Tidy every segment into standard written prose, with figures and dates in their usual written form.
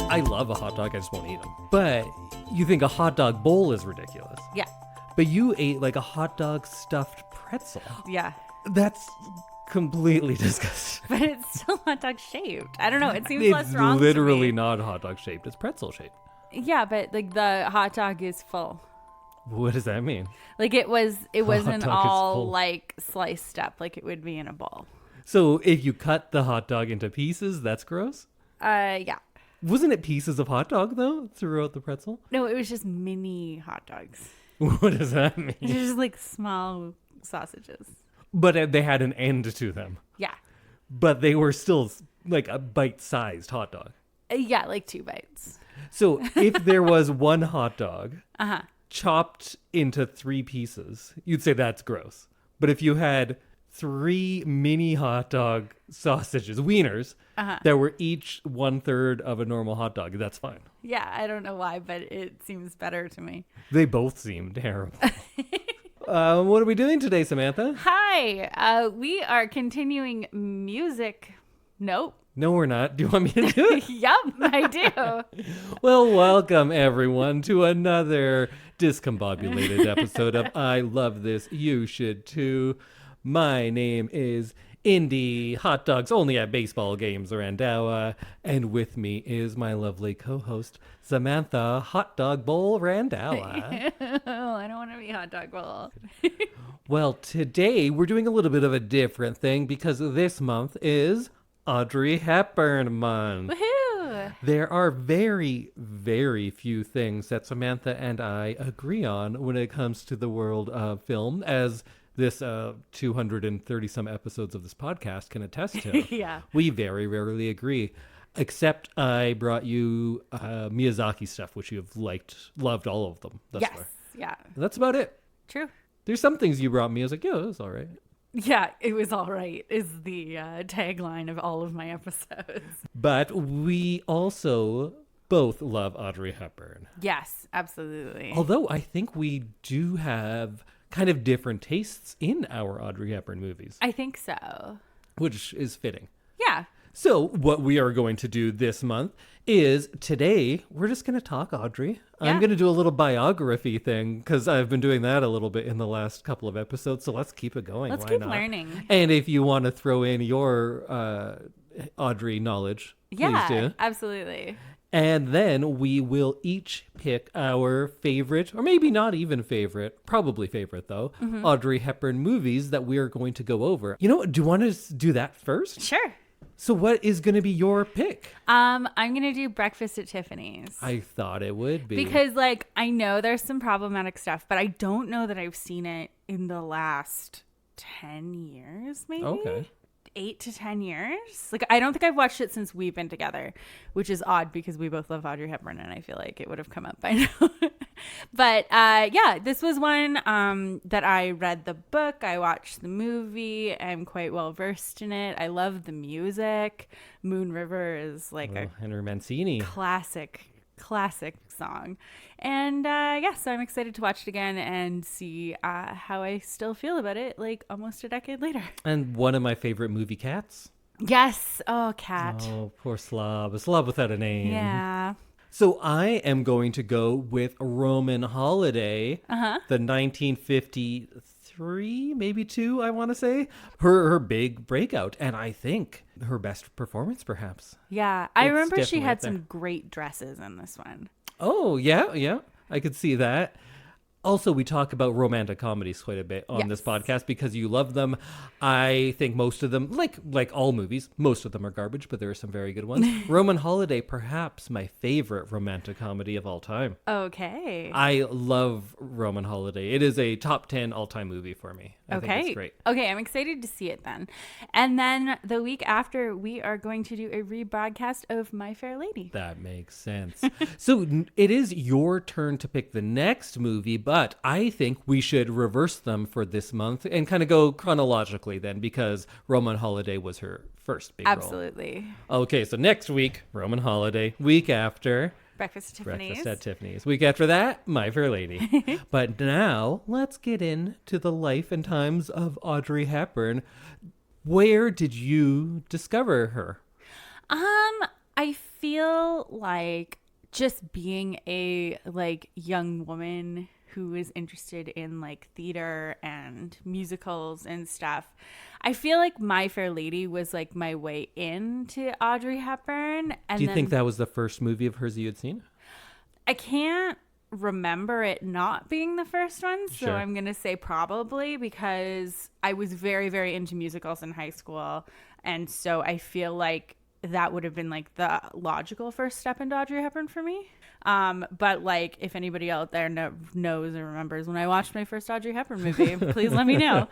I love a hot dog, I just won't eat them. But you think a hot dog bowl is ridiculous. Yeah. But you ate like a hot dog stuffed pretzel. Yeah. That's completely disgusting. But it's still hot dog shaped. I don't know. It seems less wrong. It's literally not hot dog shaped. It's pretzel shaped. Yeah, but like the hot dog is full. What does that mean? Like it wasn't all full. like sliced up like it would be in a bowl. So if you cut the hot dog into pieces, that's gross? Yeah. Wasn't it pieces of hot dog though throughout the pretzel? No, it was just mini hot dogs. What does that mean? Just like small sausages. But they had an end to them. Yeah. But they were still like a bite-sized hot dog. Yeah, like 2 bites. So if there was one hot dog Uh-huh. chopped into 3 pieces, you'd say that's gross. But if you had 3 mini hot dog sausages, wieners, that were each 1/3 of a normal hot dog, that's fine. Yeah, I don't know why, but it seems better to me. They both seem terrible. What are we doing today, Samantha? Hi, we are continuing music. Nope. No, we're not. Do you want me to do it? Yup, I do. Well, welcome everyone to another discombobulated episode of I Love This, You Should Too. My name is Indy, hot dogs only at baseball games, Randhawa, and with me is my lovely co-host, Samantha, hot dog bowl Randhawa. Oh, I don't want to be hot dog bowl. Well, today we're doing a little bit of a different thing because this month is Audrey Hepburn month. Woohoo! There are very, very few things that Samantha and I agree on when it comes to the world of film, as this 230 some episodes of this podcast can attest to. Yeah. We very rarely agree, except I brought you Miyazaki stuff, which you've loved all of them thus Yes. far. Yeah. That's about it. True. There's some things you brought me. I was like, yeah, that's all right. Yeah, it was all right, is the tagline of all of my episodes. But we also both love Audrey Hepburn. Yes, absolutely. Although I think we do have kind of different tastes in our Audrey Hepburn movies, I think so. which is fitting. Yeah. So what we are going to do this month is today we're just going to talk Audrey. I'm Yeah. going to do a little biography thing because I've been doing that a little bit in the last couple of episodes. So let's keep it going. Let's Why keep not? learning. And if you want to throw in your Audrey knowledge, Yeah, please do. absolutely. And then we will each pick our favorite, or maybe not even favorite, probably favorite though, Audrey Hepburn movies that we are going to go over. You know what? Do you want to do that first? Sure. So what is going to be your pick? I'm going to do Breakfast at Tiffany's. I thought it would be. Because, like, I know there's some problematic stuff, but I don't know that I've seen it in the last 10 years, maybe? Okay. 8 to 10 years. Like, I don't think I've watched it since we've been together, which is odd because we both love Audrey Hepburn, and I feel like it would have come up by now. But, yeah, this was one that I read the book. I watched the movie. I'm quite well versed in it. I love the music. Moon River is like a Henry Mancini. classic song. And yeah, so I'm excited to watch it again and see how I still feel about it like almost a decade later. And one of my favorite movie cats. Yes. Oh, Cat. Oh, poor Slob. A slob without a name. Yeah. So I am going to go with Roman Holiday, the 1953, maybe 2, I want to say. Her big breakout, and I think her best performance, perhaps. Yeah. I It's remember she definitely had up there. some great dresses in this one. Oh, yeah, I could see that. Also, we talk about romantic comedies quite a bit on this Yes. podcast because you love them. I think most of them, like all movies, most of them are garbage, but there are some very good ones. Roman Holiday, perhaps my favorite romantic comedy of all time. Okay. I love Roman Holiday. It is a top 10 all-time movie for me. I think it's great. Okay, I'm excited to see it then. And then the week after, we are going to do a rebroadcast of My Fair Lady. That makes sense. So it is your turn to pick the next movie, but I think we should reverse them for this month and kind of go chronologically then, because Roman Holiday was her first big role. Absolutely. Okay, so next week, Roman Holiday. Week after, Breakfast at Tiffany's. Breakfast at Tiffany's. Week after that, My Fair Lady. But now, let's get into the life and times of Audrey Hepburn. Where did you discover her? I feel like just being a like young woman who is interested in like theater and musicals and stuff, I feel like My Fair Lady was like my way into Audrey Hepburn. And Do you think that was the first movie of hers you had seen? I can't remember it not being the first one, so Sure. I'm gonna say probably, because I was very, very into musicals in high school, and so I feel like that would have been like the logical first step into Audrey Hepburn for me. But like, if anybody out there knows or remembers when I watched my first Audrey Hepburn movie, please let me know.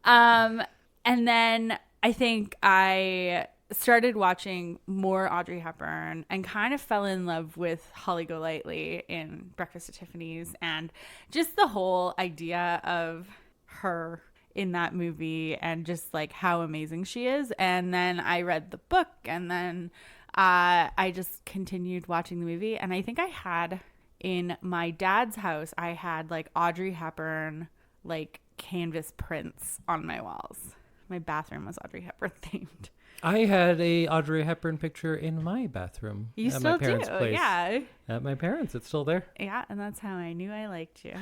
And then I think I started watching more Audrey Hepburn and kind of fell in love with Holly Golightly in Breakfast at Tiffany's, and just the whole idea of her in that movie and just like how amazing she is. And then I read the book, and then I just continued watching the movie. And I think I had in my dad's house, I had like Audrey Hepburn like canvas prints on my walls. My bathroom was Audrey Hepburn themed. I had a Audrey Hepburn picture in my bathroom. You at still my parents' do, place. yeah. At my parents, it's still there. Yeah, and that's how I knew I liked you.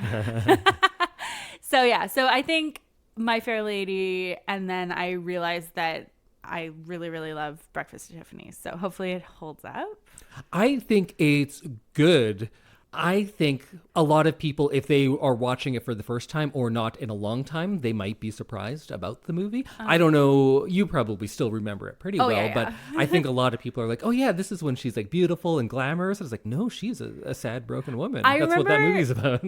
So I think My Fair Lady, and then I realized that I really, really love Breakfast at Tiffany's. So hopefully it holds up. I think it's good. I think a lot of people, if they are watching it for the first time or not in a long time, they might be surprised about the movie. I don't know. You probably still remember it pretty well, yeah. but I think a lot of people are like, oh yeah, this is when she's like beautiful and glamorous. I was like, no, she's a sad, broken woman. That's what that movie's about.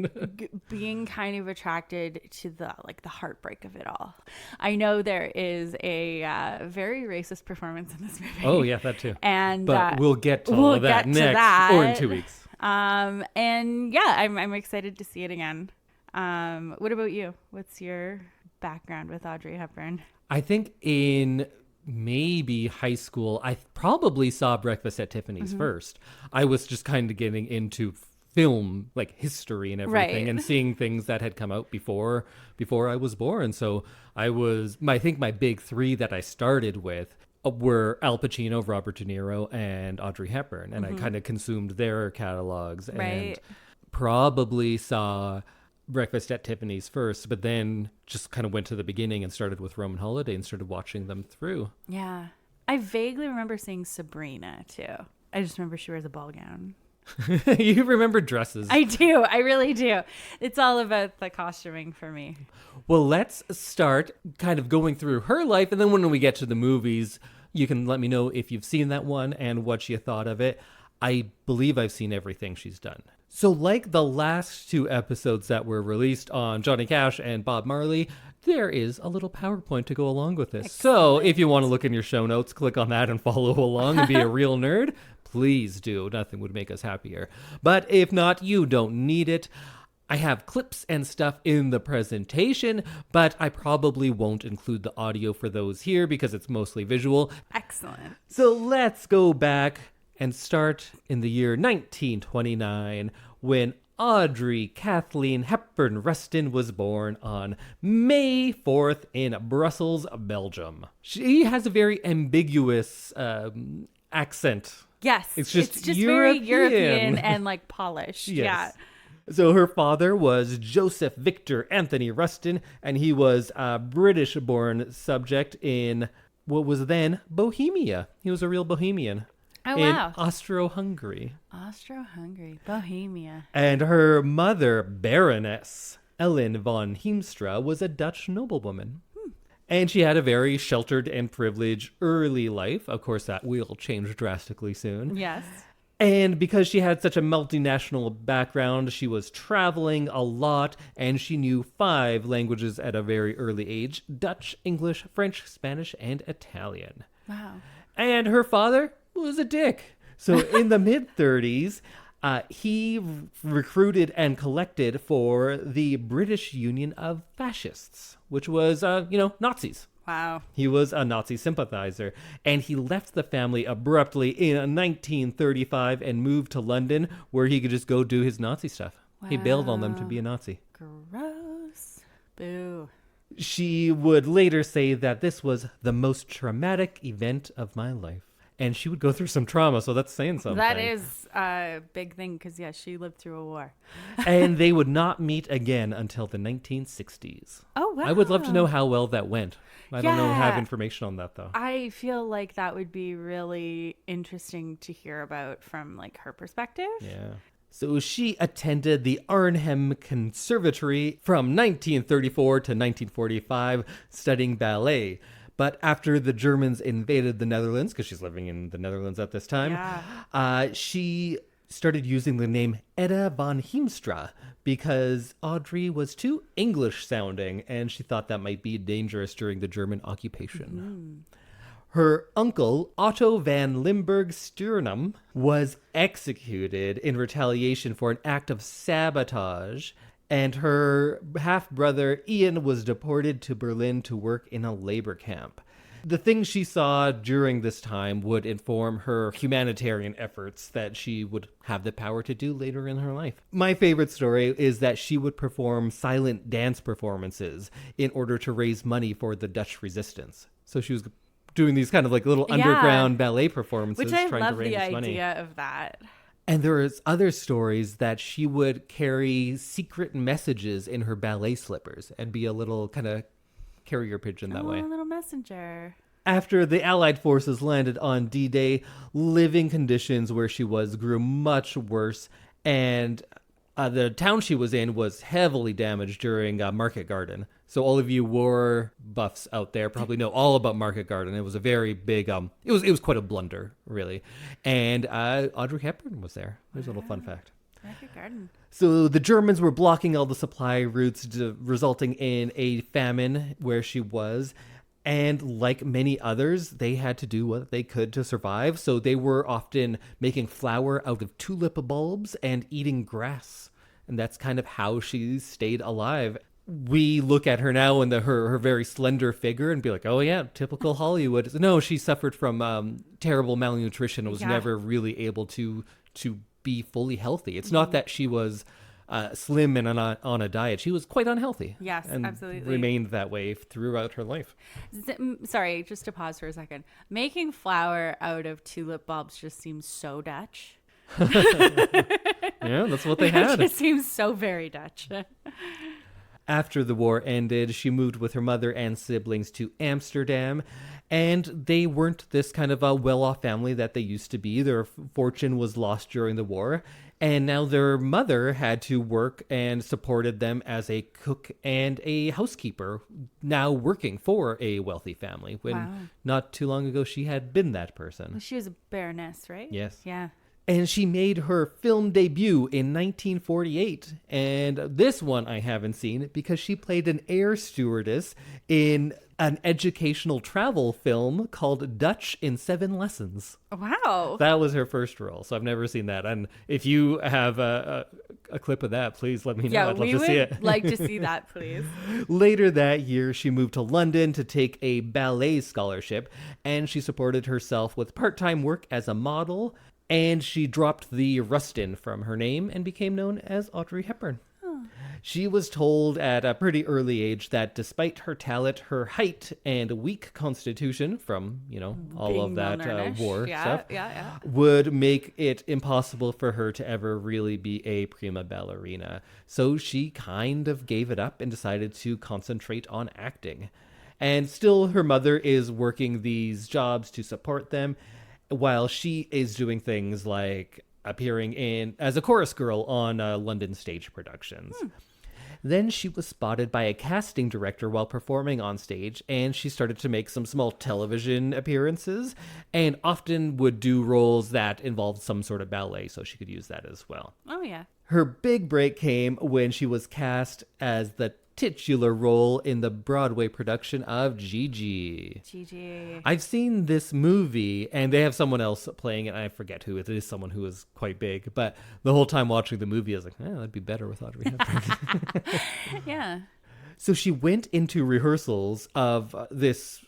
Being kind of attracted to the heartbreak of it all. I know there is a very racist performance in this movie. Oh yeah, that too. And but we'll get to all of that next or in 2 weeks. And yeah, I'm excited to see it again. What about you? What's your background with Audrey Hepburn? I think in maybe high school, I probably saw Breakfast at Tiffany's first. I was just kind of getting into film, like history and everything, Right. and seeing things that had come out before I was born. So I think my big three that I started with were Al Pacino, Robert De Niro, and Audrey Hepburn. And I kind of consumed their catalogs and Right. probably saw Breakfast at Tiffany's first, but then just kind of went to the beginning and started with Roman Holiday and started watching them through. Yeah. I vaguely remember seeing Sabrina too. I just remember she wears a ball gown. You remember dresses. I do. I really do. It's all about the costuming for me. Well, let's start kind of going through her life, and then when we get to the movies, you can let me know if you've seen that one and what you thought of it. I believe I've seen everything she's done. So like the last two episodes that were released on Johnny Cash and Bob Marley, there is a little PowerPoint to go along with this. So if you want to look in your show notes, click on that and follow along and be a real nerd, please do. Nothing would make us happier. But if not, you don't need it. I have clips and stuff in the presentation, but I probably won't include the audio for those here because it's mostly visual. Excellent. So let's go back and start in the year 1929 when Audrey Kathleen Hepburn Ruston was born on May 4th in Brussels, Belgium. She has a very ambiguous accent. Yes. It's just very European. European and like polished. Yes. Yeah. So her father was Joseph Victor Anthony Ruston, and he was a British-born subject in what was then Bohemia. He was a real Bohemian. Oh, in wow. Austro-Hungary. Austro-Hungary. Bohemia. And her mother, Baroness Ellen von Heemstra, was a Dutch noblewoman. And she had a very sheltered and privileged early life. Of course, that will change drastically soon. Yes. And because she had such a multinational background, she was traveling a lot, and she knew 5 languages at a very early age: Dutch, English, French, Spanish, and Italian. Wow. And her father was a dick. So in the mid-30s, he recruited and collected for the British Union of Fascists, which was, Nazis. Wow. He was a Nazi sympathizer, and he left the family abruptly in 1935 and moved to London, where he could just go do his Nazi stuff. Wow. He bailed on them to be a Nazi. Gross. Boo. She would later say that this was the most traumatic event of my life. and she would go through some trauma, so that's saying something. That is a big thing because, yeah, she lived through a war. And they would not meet again until the 1960s. Oh, wow. I would love to know how well that went. I don't have Yeah. information on that, though. I feel like that would be really interesting to hear about from like her perspective. Yeah. So she attended the Arnhem Conservatory from 1934 to 1945, studying ballet. But after the Germans invaded the Netherlands, because she's living in the Netherlands at this time, she started using the name Edda von Heemstra because Audrey was too English sounding, and she thought that might be dangerous during the German occupation. Her uncle, Otto van Limburg Sturnum, was executed in retaliation for an act of sabotage, and her half-brother Ian was deported to Berlin to work in a labor camp. The things she saw during this time would inform her humanitarian efforts that she would have the power to do later in her life. My favorite story is that she would perform silent dance performances in order to raise money for the Dutch resistance. So she was doing these kind of like little underground ballet performances, Which I trying love to raise the money. idea of that. And there's other stories that she would carry secret messages in her ballet slippers and be a little kind of carrier pigeon that way. A little messenger. After the Allied forces landed on D-Day, living conditions where she was grew much worse, and the town she was in was heavily damaged during Market Garden. So all of you war buffs out there probably know all about Market Garden. It was a very big, it was quite a blunder, really. And Audrey Hepburn was there. There's a little fun fact. Market Garden. So the Germans were blocking all the supply routes, resulting in a famine where she was. And like many others, they had to do what they could to survive. So they were often making flour out of tulip bulbs and eating grass. And that's kind of how she stayed alive. We look at her now and her very slender figure and be like, oh yeah, typical Hollywood. No, she suffered from terrible malnutrition and was never really able to be fully healthy. It's not that she was slim and on a diet. She was quite unhealthy. Yes, and absolutely. Remained that way throughout her life. Sorry, just to pause for a second. Making flour out of tulip bulbs just seems so Dutch. Yeah, that's what they had. It just seems so very Dutch. After the war ended, she moved with her mother and siblings to Amsterdam, and they weren't this kind of a well-off family that they used to be. Their fortune was lost during the war, and now their mother had to work and supported them as a cook and a housekeeper, now working for a wealthy family, when not too long ago she had been that person. She was a baroness, right? Yes. Yeah. And she made her film debut in 1948. And this one I haven't seen because she played an air stewardess in an educational travel film called Dutch in 7 Lessons. Wow. That was her first role, so I've never seen that. And if you have a clip of that, please let me know. Yeah, I'd love we to would see it. like to see that, please. Later that year, she moved to London to take a ballet scholarship, and she supported herself with part-time work as a model. And she dropped the Ruston from her name and became known as Audrey Hepburn. She was told at a pretty early age that despite her talent, her height and weak constitution from, all Being of that war stuff would make it impossible for her to ever really be a prima ballerina. So she kind of gave it up and decided to concentrate on acting. And still her mother is working these jobs to support them, while she is doing things like appearing in as a chorus girl on London stage productions. Then she was spotted by a casting director while performing on stage, and she started to make some small television appearances, and often would do roles that involved some sort of ballet, so she could use that as well. Oh, yeah. Her big break came when she was cast as the titular role in the Broadway production of Gigi. Gigi. I've seen this movie, and they have someone else playing it. I forget who it is, someone who is quite big. But the whole time watching the movie, I was like, that'd be better with Audrey Hepburn. Yeah. So she went into rehearsals of this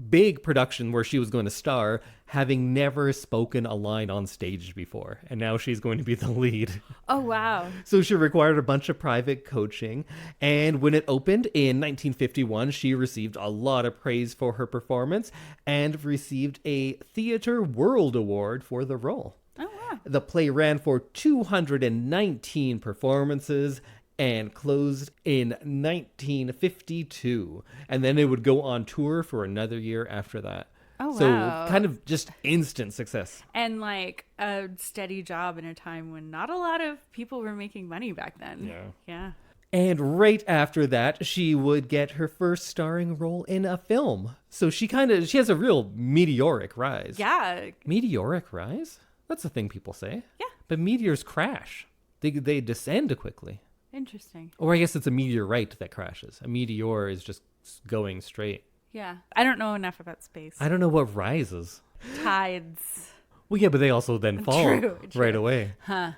big production where she was going to star, having never spoken a line on stage before. And now she's going to be the lead. Oh, wow. So she required a bunch of private coaching. And when it opened in 1951, she received a lot of praise for her performance and received a Theatre World Award for the role. Oh, wow. The play ran for 219 performances and closed in 1952. And then it would go on tour for another year after that. Oh, wow. So kind of just instant success. And like a steady job in a time when not a lot of people were making money back then. Yeah. And right after that, she would get her first starring role in a film. So she has a real meteoric rise. Yeah. Meteoric rise? That's a thing people say. Yeah. But meteors crash. They descend quickly. Interesting. Or I guess it's a meteorite that crashes. A meteor is just going straight. Yeah. I don't know enough about space. I don't know what rises. Tides. Well, yeah, but they also then fall True. right away. Huh.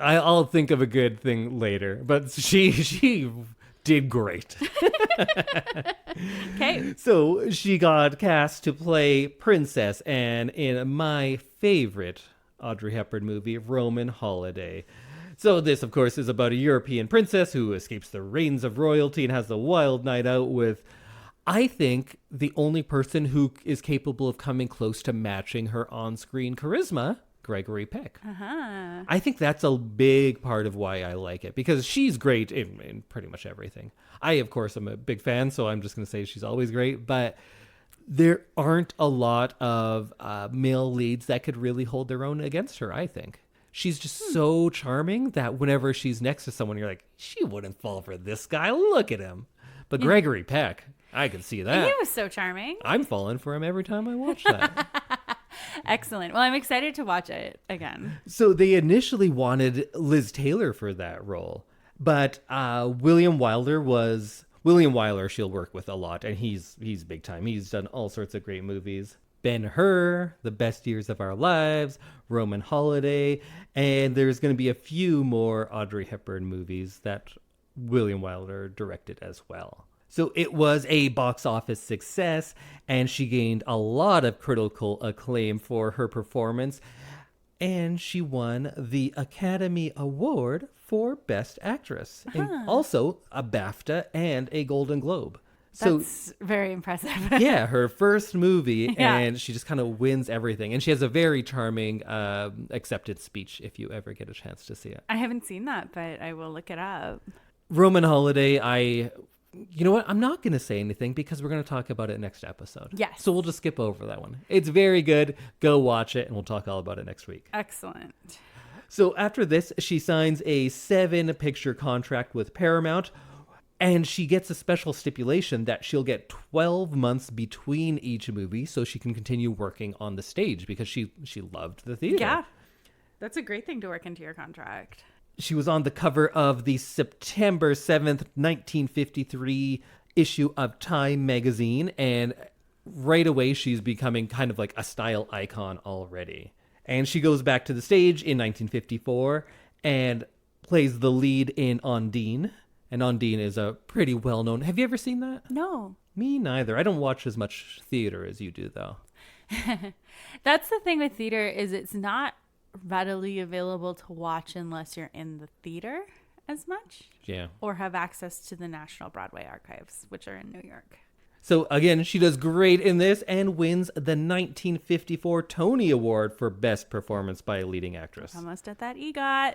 I'll think of a good thing later. But she did great. Okay. So she got cast to play Princess Anne in my favorite Audrey Hepburn movie, Roman Holiday. So this, of course, is about a European princess who escapes the reigns of royalty and has a wild night out with, I think, the only person who is capable of coming close to matching her on-screen charisma, Gregory Peck. Uh-huh. I think that's a big part of why I like it, because she's great in pretty much everything. I, of course, am a big fan, so I'm just going to say she's always great, but there aren't a lot of male leads that could really hold their own against her, I think. She's just so charming that whenever she's next to someone, you're like, she wouldn't fall for this guy. Look at him. But Gregory Peck, I can see that. He was so charming. I'm falling for him every time I watch that. Excellent. Well, I'm excited to watch it again. So they initially wanted Liz Taylor for that role, but William Wyler she'll work with a lot, and he's big time. He's done all sorts of great movies. Ben-Hur, The Best Years of Our Lives, Roman Holiday, and there's going to be a few more Audrey Hepburn movies that William Wyler directed as well. So it was a box office success, and she gained a lot of critical acclaim for her performance, and she won the Academy Award for Best Actress, and also a BAFTA and a Golden Globe. That's very impressive. Yeah, her first movie, Yeah. and she just kind of wins everything. And she has a very charming acceptance speech if you ever get a chance to see it. I haven't seen that, but I will look it up. Roman Holiday, you know what? I'm not going to say anything because we're going to talk about it next episode. Yes. So we'll just skip over that one. It's very good. Go watch it, and we'll talk all about it next week. Excellent. So after this, she signs a 7-picture contract with Paramount, and she gets a special stipulation that she'll get 12 months between each movie so she can continue working on the stage because she loved the theater. Yeah. That's a great thing to work into your contract. She was on the cover of the September 7th, 1953 issue of Time magazine, and right away she's becoming kind of like a style icon already. And she goes back to the stage in 1954 and plays the lead in Undine. And Undine is a pretty well-known... Have you ever seen that? No. Me neither. I don't watch as much theater as you do, though. That's the thing with theater is it's not readily available to watch unless you're in the theater as much. Yeah. Or have access to the National Broadway Archives, which are in New York. So, again, she does great in this and wins the 1954 Tony Award for Best Performance by a Leading Actress. Almost at that EGOT.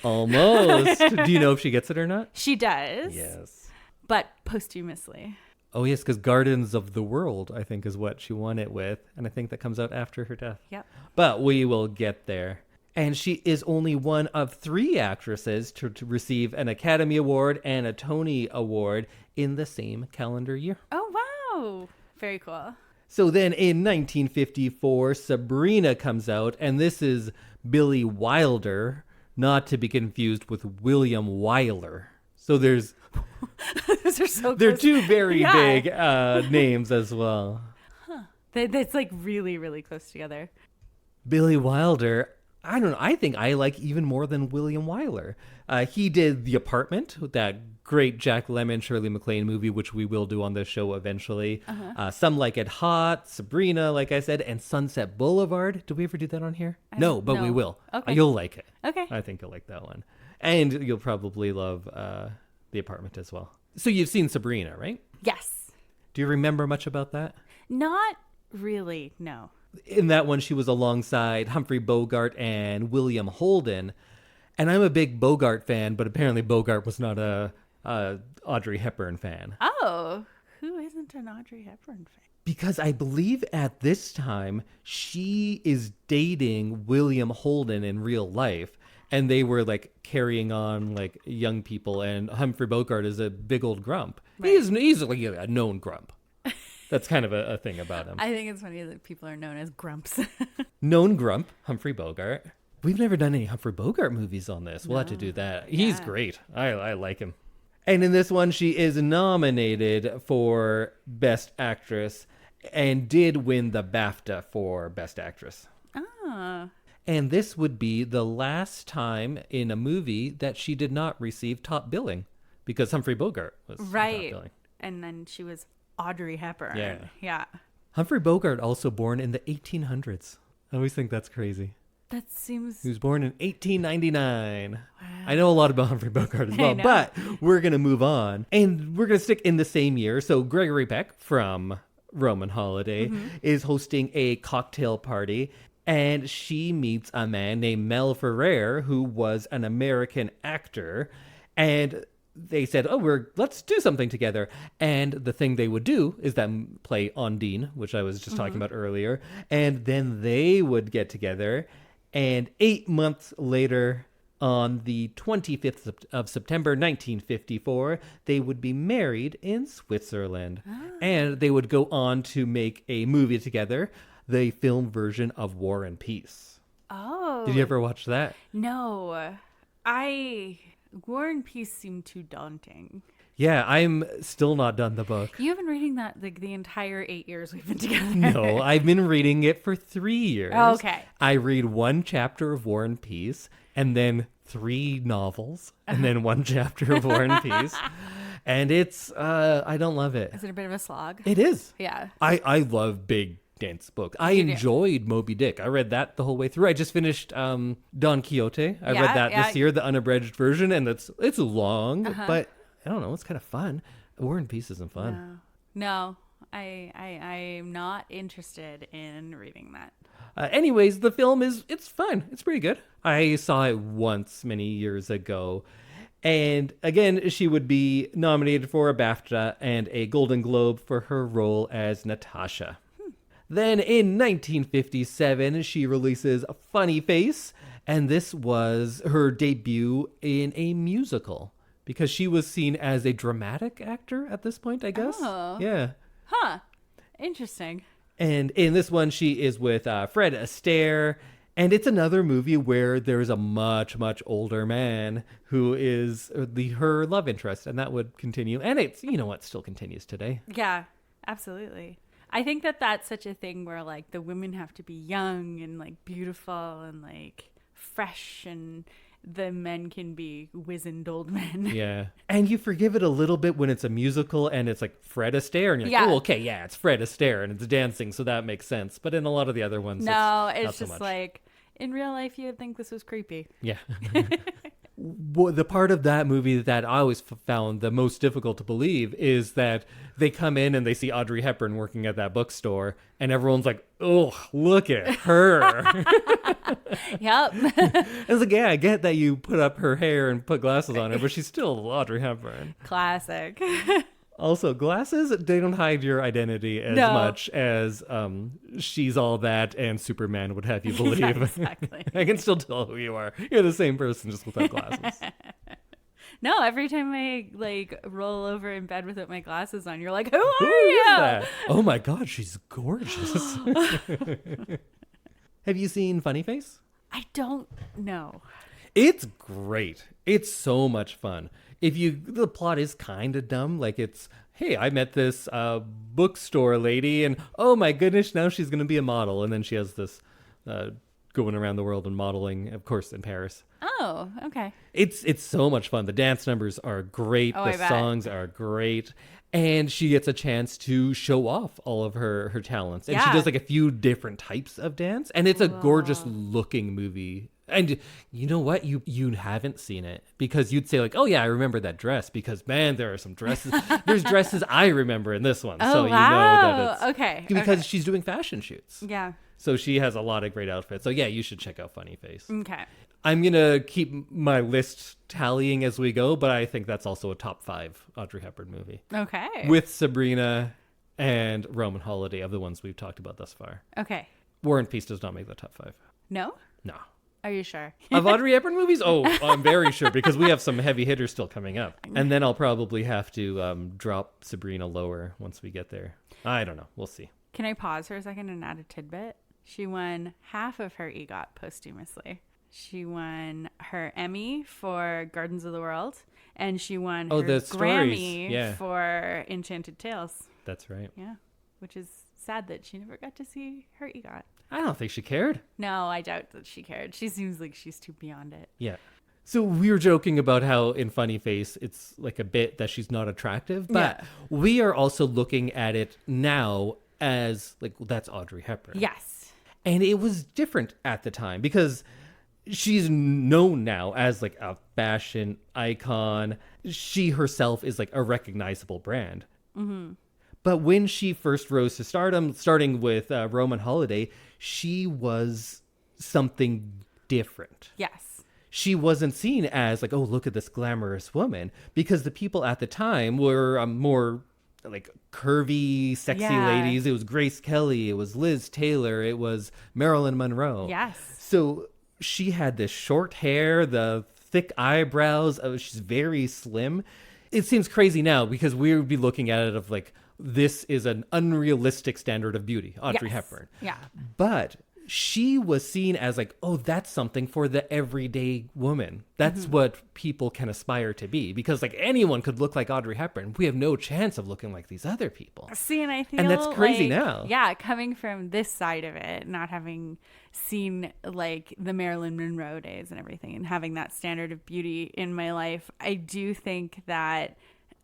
Almost. Do you know if she gets it or not? She does. Yes. But posthumously. Oh, yes, because Gardens of the World, I think, is what she won it with. And I think that comes out after her death. Yep. But we will get there. And she is only one of 3 actresses to receive an Academy Award and a Tony Award in the same calendar year. Oh, wow. Very cool. So then in 1954, Sabrina comes out, and this is Billy Wilder, not to be confused with William Wyler. So Those are so they're close. 2 very big names as well. That's like really, really close together. Billy Wilder, I don't know. I think I like even more than William Wyler. He did The Apartment, that great Jack Lemmon, Shirley MacLaine movie, which we will do on this show eventually. Some Like It Hot, Sabrina, like I said, and Sunset Boulevard. Did we ever do that on here? No, but we will. Okay. You'll like it. Okay. I think you'll like that one. And you'll probably love The Apartment as well. So you've seen Sabrina, right? Yes. Do you remember much about that? Not really, no. In that one, she was alongside Humphrey Bogart and William Holden. And I'm a big Bogart fan, but apparently Bogart was not a Audrey Hepburn fan. Oh, who isn't an Audrey Hepburn fan? Because I believe at this time, she is dating William Holden in real life. And they were like carrying on like young people. And Humphrey Bogart is a big old grump. Right. He's like a known grump. That's kind of a thing about him. I think it's funny that people are known as grumps. Known grump, Humphrey Bogart. We've never done any Humphrey Bogart movies on this. We'll have to do that. He's great. I like him. And in this one, she is nominated for Best Actress and did win the BAFTA for Best Actress. Ah. And this would be the last time in a movie that she did not receive top billing because Humphrey Bogart was top billing. And then she was Audrey Hepburn. Yeah. Humphrey Bogart also born in the 1800s. I always think that's crazy. That seems... He was born in 1899. Wow. I know a lot about Humphrey Bogart as well, but we're going to move on. And we're going to stick in the same year. So Gregory Peck from Roman Holiday is hosting a cocktail party. And she meets a man named Mel Ferrer, who was an American actor. And they said, let's do something together. And the thing they would do is then play Ondine, which I was just talking about earlier. And then they would get together. And 8 months later, on the 25th of September, 1954, they would be married in Switzerland. And they would go on to make a movie together, the film version of War and Peace. Oh. Did you ever watch that? No. War and Peace seemed too daunting. Yeah, I'm still not done the book. You have been reading that like the entire 8 years we've been together. No, I've been reading it for 3 years. Oh, okay. I read one chapter of War and Peace, and then 3 novels, and then one chapter of War and Peace. And it's, I don't love it. Is it a bit of a slog? It is. Yeah. I love big dense books. I enjoyed Moby Dick. I read that the whole way through. I just finished Don Quixote. I read that this year, the unabridged version, and it's long, but I don't know, it's kind of fun. War and Peace isn't fun. No, I'm not interested in reading that. Anyways, the film it's fun. It's pretty good. I saw it once many years ago. And again, she would be nominated for a BAFTA and a Golden Globe for her role as Natasha. Then in 1957, she releases Funny Face, and this was her debut in a musical because she was seen as a dramatic actor at this point, I guess. Oh. Yeah. Huh. Interesting. And in this one, she is with Fred Astaire, and it's another movie where there's a much, much older man who is her love interest, and that would continue. And it's, still continues today. Yeah, absolutely. I think that that's such a thing where like the women have to be young and like beautiful and like fresh, and the men can be wizened old men. Yeah. And you forgive it a little bit when it's a musical and it's like Fred Astaire and you're like, oh, okay, yeah, it's Fred Astaire and it's dancing, so that makes sense. But in a lot of the other ones, it's just like in real life you would think this was creepy. Yeah. The part of that movie that I always found the most difficult to believe is that they come in and they see Audrey Hepburn working at that bookstore and everyone's like, oh, look at her. Yep. It's like, yeah, I get that you put up her hair and put glasses on her, but she's still Audrey Hepburn. Classic. Also, glasses, they don't hide your identity as much as She's All That and Superman would have you believe. Yeah, exactly. I can still tell who you are. You're the same person, just without glasses. No, every time I like roll over in bed without my glasses on, you're like, who are you? That? Oh my God, she's gorgeous. Have you seen Funny Face? I don't know. It's great. It's so much fun. The plot is kind of dumb. Like it's, hey, I met this bookstore lady and oh my goodness, now she's going to be a model. And then she has this going around the world and modeling, of course, in Paris. Oh, okay. It's so much fun. The dance numbers are great. Oh, I The bet. songs are great. And she gets a chance to show off all of her talents. And she Yeah. does like a few different types of dance. And it's a gorgeous looking movie. And you know what? You haven't seen it because you'd say like, oh yeah, I remember that dress because man, there are some dresses. There's dresses I remember in this one. Oh, so wow. you know that it's Okay. because Okay. she's doing fashion shoots. Yeah. So she has a lot of great outfits. So yeah, you should check out Funny Face. Okay. I'm going to keep my list tallying as we go, but I think that's also a top 5 Audrey Hepburn movie. Okay. With Sabrina and Roman Holiday of the ones we've talked about thus far. Okay. War and Peace does not make the top 5. No? No. Are you sure? Of Audrey Hepburn movies? Oh, I'm very sure because we have some heavy hitters still coming up. And then I'll probably have to drop Sabrina lower once we get there. I don't know. We'll see. Can I pause for a second and add a tidbit? She won half of her EGOT posthumously. She won her Emmy for Gardens of the World, and she won her the stories. Grammy Yeah. for Enchanted Tales. That's right. Yeah, which is sad that she never got to see her EGOT. I don't think she cared. No, I doubt that she cared. She seems like she's too beyond it. Yeah. So we were joking about how in Funny Face, it's like a bit that she's not attractive, but we are also looking at it now as like, well, that's Audrey Hepburn. Yes. And it was different at the time because she's known now as like a fashion icon. She herself is like a recognizable brand. Mm-hmm. But when she first rose to stardom, starting with Roman Holiday, she was something different. Yes. She wasn't seen as like, oh, look at this glamorous woman, because the people at the time were more like curvy, sexy ladies. It was Grace Kelly, it was Liz Taylor, it was Marilyn Monroe. Yes. So she had this short hair, the thick eyebrows. She's very slim. It seems crazy now because we would be looking at it of like, this is an unrealistic standard of beauty, Audrey Hepburn. Yeah. But she was seen as like, oh, that's something for the everyday woman. That's what people can aspire to be, because like anyone could look like Audrey Hepburn. We have no chance of looking like these other people. See, and I feel And that's crazy like, now. Yeah, coming from this side of it, not having seen like the Marilyn Monroe days and everything, and having that standard of beauty in my life, I do think that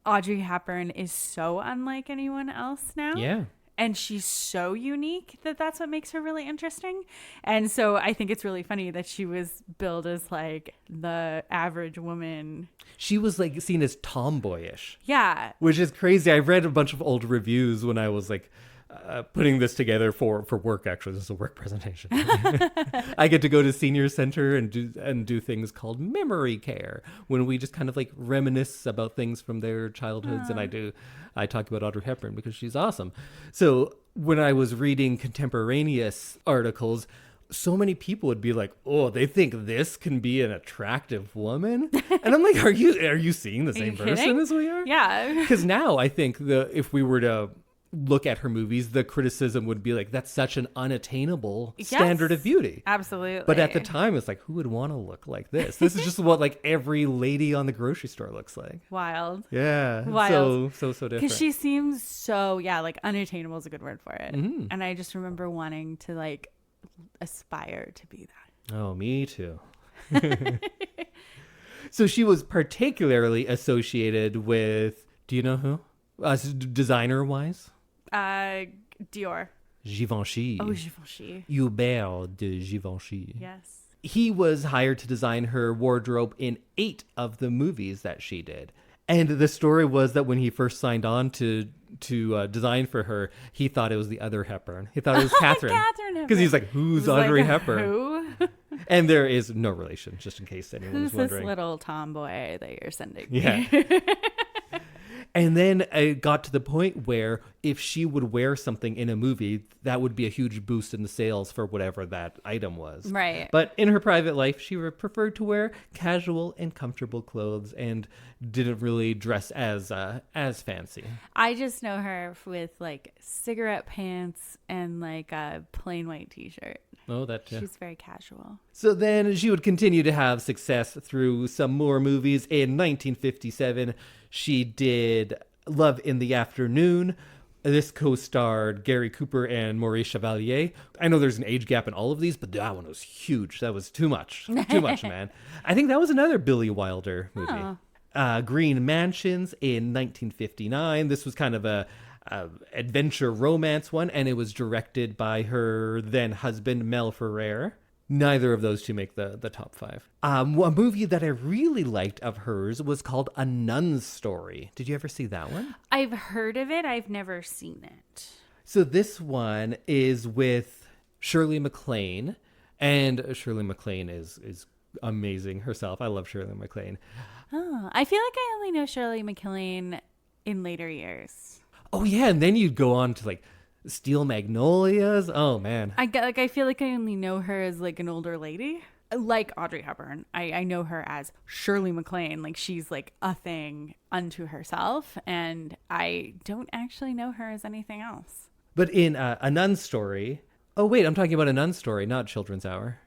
Audrey Hepburn is so unlike anyone else now. Yeah. And she's so unique that that's what makes her really interesting. And so I think it's really funny that she was billed as like the average woman. She was like seen as tomboyish. Yeah. Which is crazy. I read a bunch of old reviews when I was like putting this together for work. Actually, this is a work presentation. I get to go to senior center and do things called memory care, when we just kind of like reminisce about things from their childhoods. And I talk about Audrey Hepburn because she's awesome. So when I was reading contemporaneous articles, so many people would be like, oh, they think this can be an attractive woman. And I'm like, are you seeing the same person kidding? as we are? Yeah. Because now I think if we were to look at her movies, the criticism would be like, that's such an unattainable standard of beauty. Absolutely. But at the time, it's like, who would want to look like this? This is just what like every lady on the grocery store looks like. Wild. Yeah. Wild. So different. Because she seems so, like unattainable is a good word for it. Mm-hmm. And I just remember wanting to like aspire to be that. Oh, me too. So she was particularly associated with, do you know who? Designer-wise? Dior. Givenchy. Oh, Givenchy. Hubert de Givenchy. Yes. He was hired to design her wardrobe in 8 of the movies that she did. And the story was that when he first signed on to design for her, he thought it was the other Hepburn. He thought it was Catherine. Catherine Hepburn. Because he's like, who's Like, Audrey Hepburn? Who? And there is no relation, just in case anyone Who's was this wondering. little tomboy that you're sending? Yeah. And then it got to the point where if she would wear something in a movie, that would be a huge boost in the sales for whatever that item was. Right. But in her private life, she preferred to wear casual and comfortable clothes and didn't really dress as fancy. I just know her with like cigarette pants and like a plain white t-shirt. Oh, that too. She's very casual. So then she would continue to have success through some more movies. In 1957, she did Love in the Afternoon, This co-starred Gary Cooper and Maurice Chevalier. I know there's an age gap in all of these, but that one was huge. That was too much. Too much, man. I think that was another Billy Wilder movie. Oh. Green Mansions in 1959. This was kind of a adventure romance one, and it was directed by her then husband, Mel Ferrer. Neither of those two make the top 5. A movie that I really liked of hers was called A Nun's Story. Did you ever see that one? I've heard of it. I've never seen it. So this one is with Shirley MacLaine, and Shirley MacLaine is amazing herself. I love Shirley MacLaine. Oh, I feel like I only know Shirley MacLaine in later years. Oh yeah, and then you'd go on to like Steel Magnolias. Oh man. I feel like I only know her as like an older lady. Like Audrey Hepburn. I know her as Shirley MacLaine. Like she's like a thing unto herself. And I don't actually know her as anything else. But in A Nun's Story. Oh wait, I'm talking about A Nun's Story, not Children's Hour.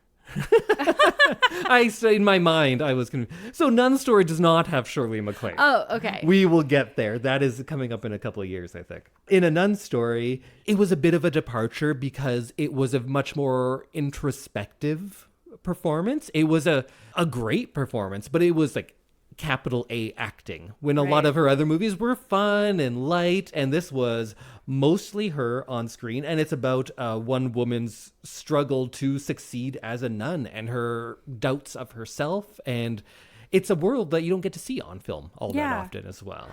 In my mind, I was so Nun's Story does not have Shirley MacLaine. Oh, okay. We will get there. That is coming up in a couple of years, I think. In A Nun's Story, it was a bit of a departure because it was a much more introspective performance. It was a great performance, but it was like capital A acting, when a lot of her other movies were fun and light, and this was mostly her on screen, and it's about one woman's struggle to succeed as a nun and her doubts of herself, and it's a world that you don't get to see on film all that often as well.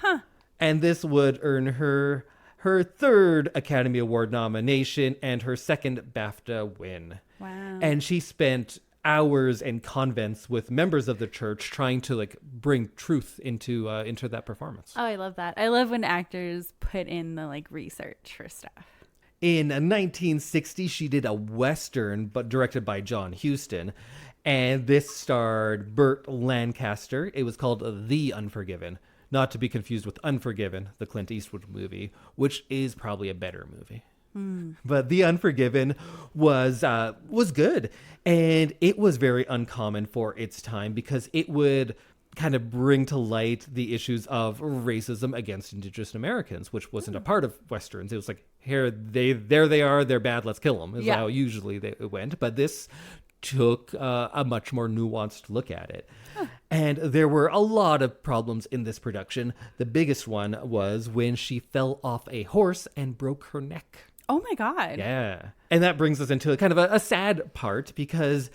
And this would earn her 3rd Academy Award nomination and her 2nd BAFTA win. Wow. And she spent hours in convents with members of the church trying to like bring truth into that performance. Oh, I love that. I love when actors put in the like research for stuff. In 1960, she did a Western, but directed by John Huston. And this starred Burt Lancaster. It was called The Unforgiven. Not to be confused with Unforgiven, the Clint Eastwood movie, which is probably a better movie. But The Unforgiven was good, and it was very uncommon for its time because it would kind of bring to light the issues of racism against Indigenous Americans, which wasn't a part of Westerns. It was like, there they are, they're bad, let's kill them, is how usually it went. But this took a much more nuanced look at it. And there were a lot of problems in this production. The biggest one was when she fell off a horse and broke her neck. Oh my God. Yeah. And that brings us into a kind of a sad part because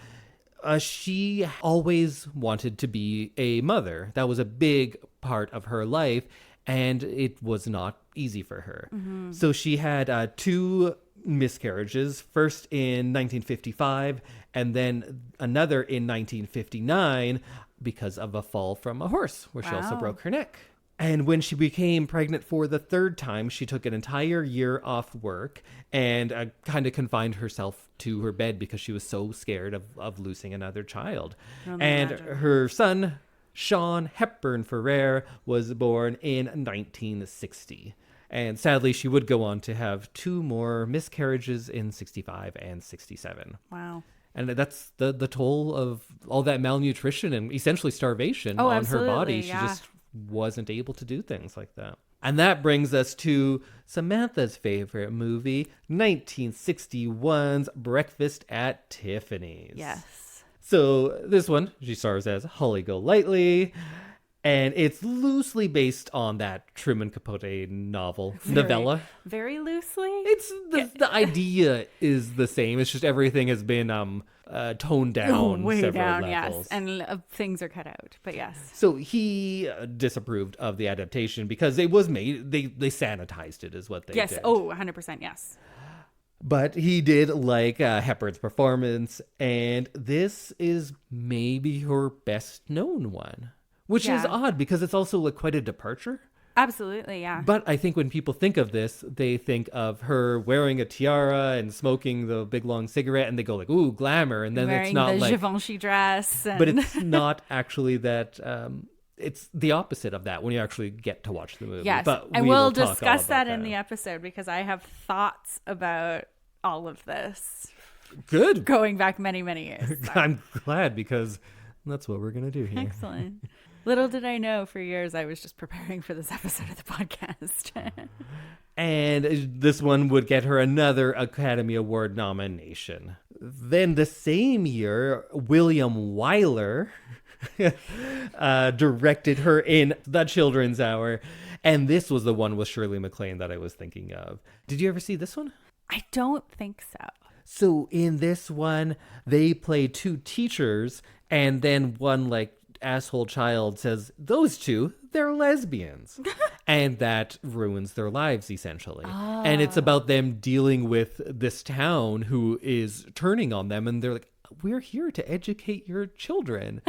she always wanted to be a mother. That was a big part of her life, and it was not easy for her. Mm-hmm. So she had 2 miscarriages, first in 1955 and then another in 1959 because of a fall from a horse where she also broke her neck. And when she became pregnant for the 3rd time, she took an entire year off work and kind of confined herself to her bed because she was so scared of losing another child. And her son, Sean Hepburn Ferrer, was born in 1960. And sadly, she would go on to have 2 more miscarriages in 65 and 67. Wow. And that's the toll of all that malnutrition and essentially starvation on her body. She just wasn't able to do things like that. And that brings us to Samantha's favorite movie, 1961's Breakfast at Tiffany's. Yes. So this one, she stars as Holly Golightly, and it's loosely based on that Truman Capote novella. Very loosely? It's the idea is the same. It's just everything has been toned down way several down, levels. yes. And things are cut out, but yes. So he disapproved of the adaptation because it was made, they sanitized it is what they did. Yes, 100%, yes. But he did like Hepburn's performance, and this is maybe her best known one, which is odd because it's also like quite a departure. Absolutely, yeah. But I think when people think of this, they think of her wearing a tiara and smoking the big long cigarette, and they go like, "Ooh, glamour!" And then wearing it's not the like Givenchy dress. And... But it's not actually that. It's the opposite of that when you actually get to watch the movie. Yes, but and we'll discuss that in the episode because I have thoughts about all of this. Good. Going back many, many years. So. I'm glad because that's what we're gonna do here. Excellent. Little did I know, for years I was just preparing for this episode of the podcast. And this one would get her another Academy Award nomination. Then the same year, William Wyler directed her in The Children's Hour. And this was the one with Shirley MacLaine that I was thinking of. Did you ever see this one? I don't think so. So in this one, they play two teachers, and then one like asshole child says, those two, they're lesbians. And that ruins their lives, essentially. Oh. And it's about them dealing with this town who is turning on them, and they're like, we're here to educate your children.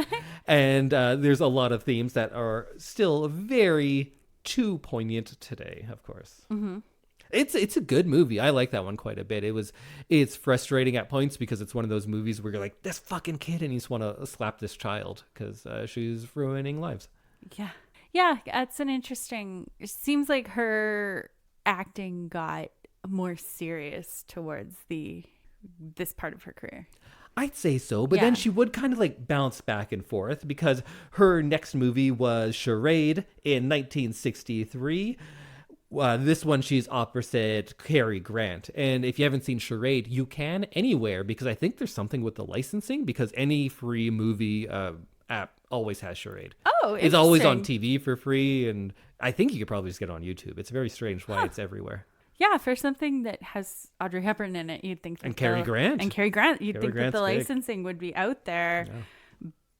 And there's a lot of themes that are still very too poignant today, of course. Mm-hmm. It's a good movie. I like that one quite a bit. It's frustrating at points because it's one of those movies where you're like, this fucking kid, and you just want to slap this child because she's ruining lives. Yeah, that's an interesting. It seems like her acting got more serious towards this part of her career. I'd say so, but then she would kind of like bounce back and forth because her next movie was Charade in 1963. This one, she's opposite Cary Grant. And if you haven't seen Charade, you can anywhere because I think there's something with the licensing because any free movie app always has Charade. Oh, it's always on TV for free. And I think you could probably just get it on YouTube. It's very strange why it's everywhere. Yeah, for something that has Audrey Hepburn in it, you'd think that Cary Grant. You'd think that the licensing would be out there,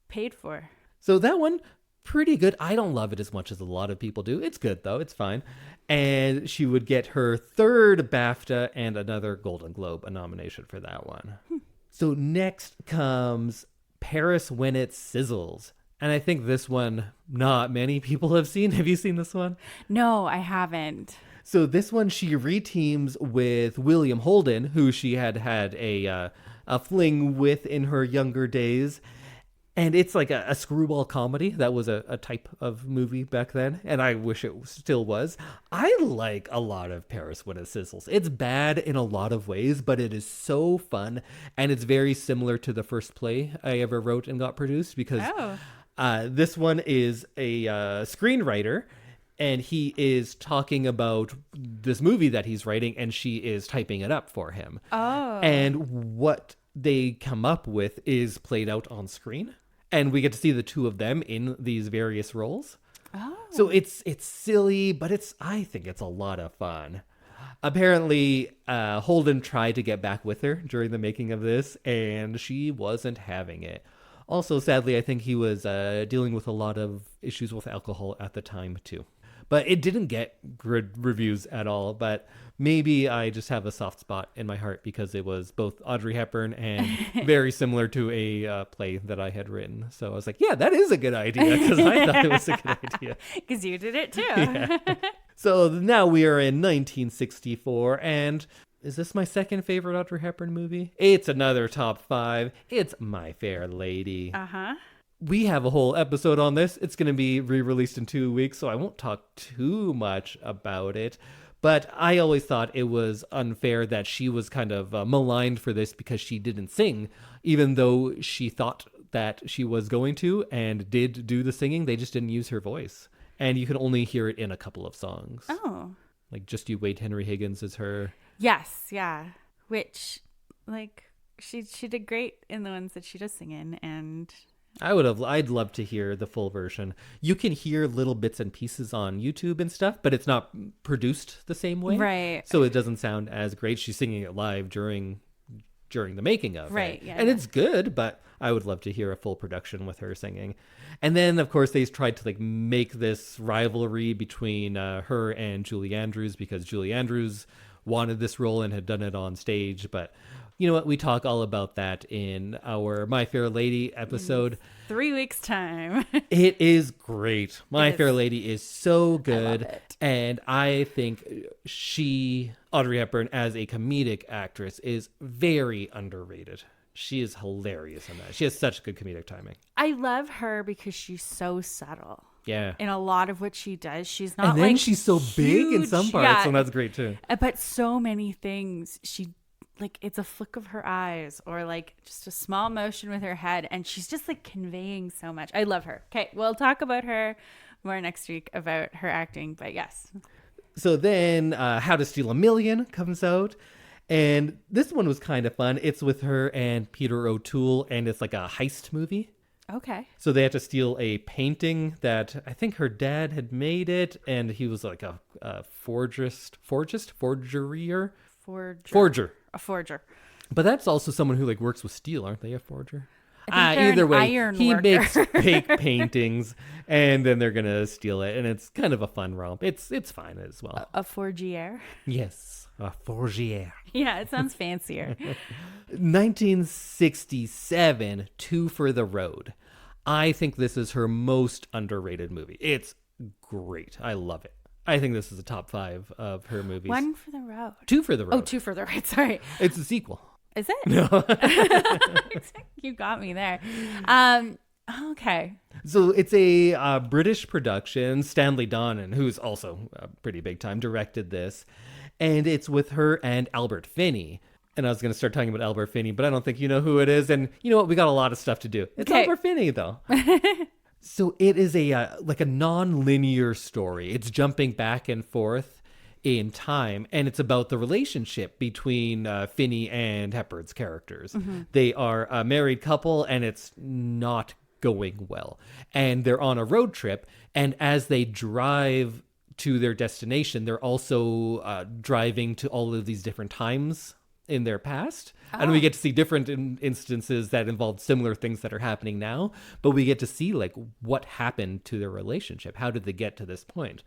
paid for. So that one, pretty good. I don't love it as much as a lot of people do. It's good, though. It's fine. And she would get her third BAFTA and another Golden Globe nomination for that one. So next comes Paris When It Sizzles. And I think this one, not many people have seen. Have you seen this one? No, I haven't. So this one, she reteams with William Holden, who she had a fling with in her younger days. And it's like a screwball comedy. That was a type of movie back then. And I wish it still was. I like a lot of Paris When It Sizzles. It's bad in a lot of ways, but it is so fun. And it's very similar to the first play I ever wrote and got produced because this one is a screenwriter. And he is talking about this movie that he's writing, and she is typing it up for him. Oh. And what they come up with is played out on screen. And we get to see the two of them in these various roles. Oh. So it's silly, but I think it's a lot of fun. Apparently, Holden tried to get back with her during the making of this, and she wasn't having it. Also, sadly, I think he was dealing with a lot of issues with alcohol at the time, too. But it didn't get good reviews at all. But maybe I just have a soft spot in my heart because it was both Audrey Hepburn and very similar to a play that I had written. So I was like, yeah, that is a good idea because I thought it was a good idea. Because you did it too. Yeah. So now we are in 1964. And is this my second favorite Audrey Hepburn movie? It's another top 5. It's My Fair Lady. Uh-huh. We have a whole episode on this. It's going to be re-released in 2 weeks, so I won't talk too much about it. But I always thought it was unfair that she was kind of maligned for this because she didn't sing, even though she thought that she was going to and did do the singing. They just didn't use her voice. And you can only hear it in a couple of songs. Oh. Like Just You Wait, Henry Higgins is her. Yes, yeah. Which, like, she did great in the ones that she does sing in, and I'd love to hear the full version. You can hear little bits and pieces on YouTube and stuff, but it's not produced the same way. Right. So it doesn't sound as great. She's singing it live during the making of right, it. Yeah. And it's good, but I would love to hear a full production with her singing. And then, of course, they tried to like make this rivalry between her and Julie Andrews because Julie Andrews wanted this role and had done it on stage, but you know what? We talk all about that in our My Fair Lady episode. 3 weeks time. It is great. My Fair Lady is so good. I love it. And I think Audrey Hepburn, as a comedic actress, is very underrated. She is hilarious in that. She has such good comedic timing. I love her because she's so subtle. Yeah. In a lot of what she does, she's not and then like she's so huge, big in some parts, so that's great too. But so many things she like it's a flick of her eyes or like just a small motion with her head, and she's just like conveying so much. I love her. Okay, we'll talk about her more next week about her acting, but yes. So then How to Steal a Million comes out, and this one was kind of fun. It's with her and Peter O'Toole, and it's like a heist movie. Okay. So they had to steal a painting that I think her dad had made it, and he was like a forger. A forger. But that's also someone who like works with steel, aren't they? A forger. I think they're Either an way, iron he worker. makes fake paintings, and then they're gonna steal it, and it's kind of a fun romp. It's fine as well. A forgier. Yes, a forgier. Yeah, it sounds fancier. 1967, Two for the Road. I think this is her most underrated movie. It's great. I love it. I think this is a top 5 of her movies. One for the road. Two for the Road. Oh, Two for the road. Sorry. It's a sequel. Is it? No. You got me there. Okay. So it's a British production. Stanley Donen, who's also pretty big time, directed this. And it's with her and Albert Finney. And I was going to start talking about Albert Finney, but I don't think you know who it is. And you know what? We got a lot of stuff to do. It's Okay. Albert Finney, though. So it is a like a non-linear story. It's jumping back and forth in time, and it's about the relationship between Finney and Hepburn's characters. Mm-hmm. They are a married couple, and it's not going well. And they're on a road trip, and as they drive to their destination, they're also driving to all of these different times in their past. And we get to see different instances that involve similar things that are happening now, but we get to see like what happened to their relationship. How did they get to this point?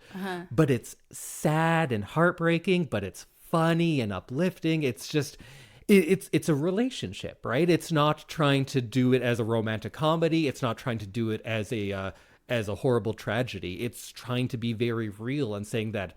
But it's sad and heartbreaking, but it's funny and uplifting. It's just, it's a relationship, right? It's not trying to do it as a romantic comedy. It's not trying to do it as a horrible tragedy. It's trying to be very real and saying that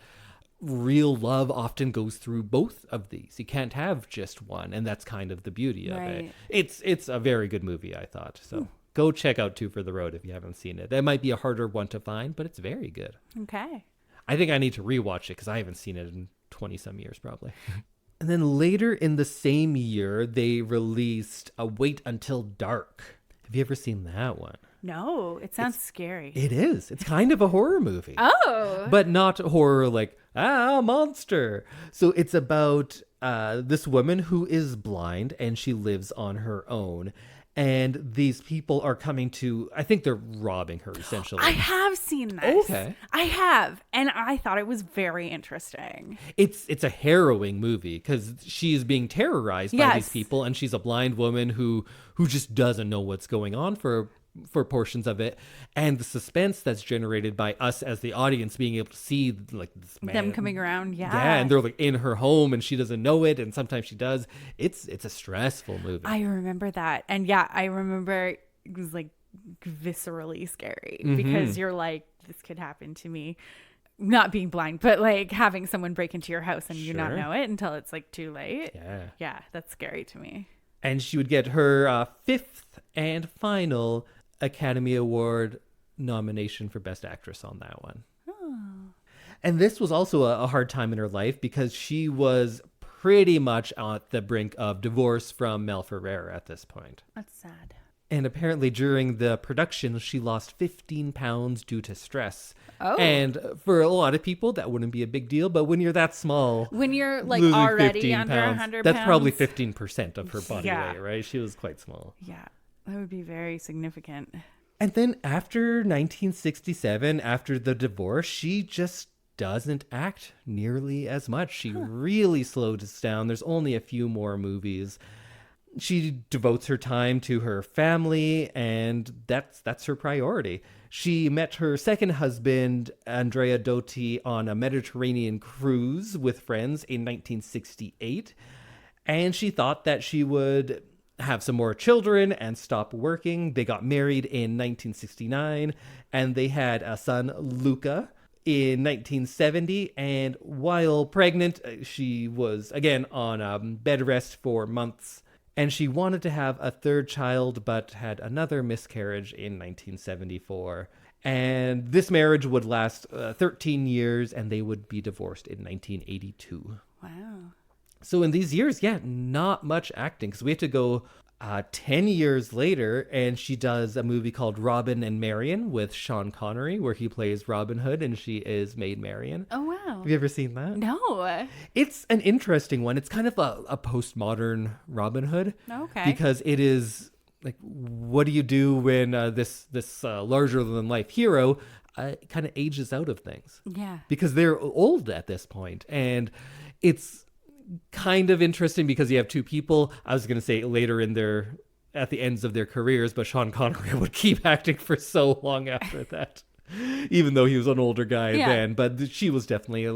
real love often goes through both of these. You can't have just one, and that's kind of the beauty of it. It's a very good movie, I thought. So go check out Two for the Road if you haven't seen it. That might be a harder one to find, but it's very good. Okay. I think I need to rewatch it because I haven't seen it in 20-some years probably. And then later in the same year, they released Wait Until Dark. Have you ever seen that one? No, it sounds scary. It is. It's kind of a horror movie. Oh. But not horror like, monster. So it's about this woman who is blind and she lives on her own. And these people are coming to, I think they're robbing her essentially. I have seen this. Okay. I have. And I thought it was very interesting. It's a harrowing movie because she is being terrorized by these people, and she's a blind woman who just doesn't know what's going on for portions of it, and the suspense that's generated by us as the audience being able to see like this man, them coming around, and they're like in her home and she doesn't know it, and sometimes she does. It's a stressful movie. I remember that, and I remember it was like viscerally scary because you're like, this could happen to me. Not being blind, but like having someone break into your house and you not know it until it's like too late. Yeah, that's scary to me. And she would get her fifth and final Academy Award nomination for Best Actress on that one. And this was also a hard time in her life because she was pretty much at the brink of divorce from Mel Ferrer at this point. That's sad. And apparently during the production, she lost 15 pounds due to stress. Oh. And for a lot of people, that wouldn't be a big deal. But when you're that small, when you're like already under 100 pounds, that's probably 15% of her body weight, right? She was quite small. Yeah, that would be very significant. And then after 1967, after the divorce, she just doesn't act nearly as much. She really slowed us down. There's only a few more movies. She devotes her time to her family, and that's her priority. She met her second husband, Andrea Dotti, on a Mediterranean cruise with friends in 1968, and she thought that she would have some more children and stop working. They got married in 1969, and they had a son, Luca, in 1970. And while pregnant, she was, again, on bed rest for months. And she wanted to have a third child, but had another miscarriage in 1974. And this marriage would last 13 years, and they would be divorced in 1982. Wow. So in these years, yeah, not much acting, because we have to go 10 years later, and she does a movie called Robin and Marian with Sean Connery, where he plays Robin Hood and she is Maid Marian. Oh, wow. Have you ever seen that? No. It's an interesting one. It's kind of a postmodern Robin Hood. Okay. Because it is like, what do you do when this larger than life hero kind of ages out of things? Yeah. Because they're old at this point, and it's kind of interesting because you have two people. I was going to say later at the ends of their careers, but Sean Connery would keep acting for so long after that, even though he was an older guy then. But she was definitely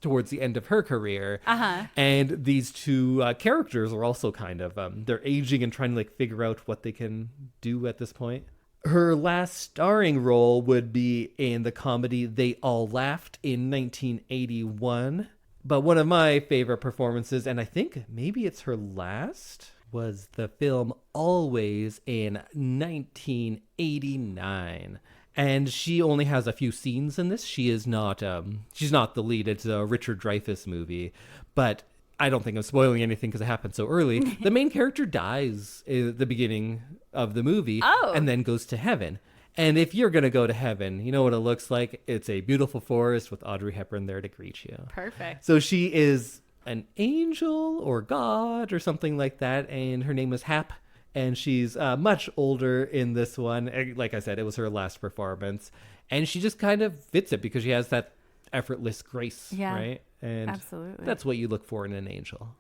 towards the end of her career. And these two characters are also kind of they're aging and trying to like figure out what they can do at this point. Her last starring role would be in the comedy They All Laughed in 1981. But one of my favorite performances, and I think maybe it's her last, was the film Always in 1989. And she only has a few scenes in this. She is not, she's not the lead. It's a Richard Dreyfuss movie. But I don't think I'm spoiling anything because it happened so early. The main character dies at the beginning of the movie and then goes to heaven. And if you're going to go to heaven, you know what it looks like? It's a beautiful forest with Audrey Hepburn there to greet you. Perfect. So she is an angel or God or something like that. And her name is Hap. And she's much older in this one. Like I said, it was her last performance. And she just kind of fits it because she has that effortless grace, right? And absolutely. That's what you look for in an angel.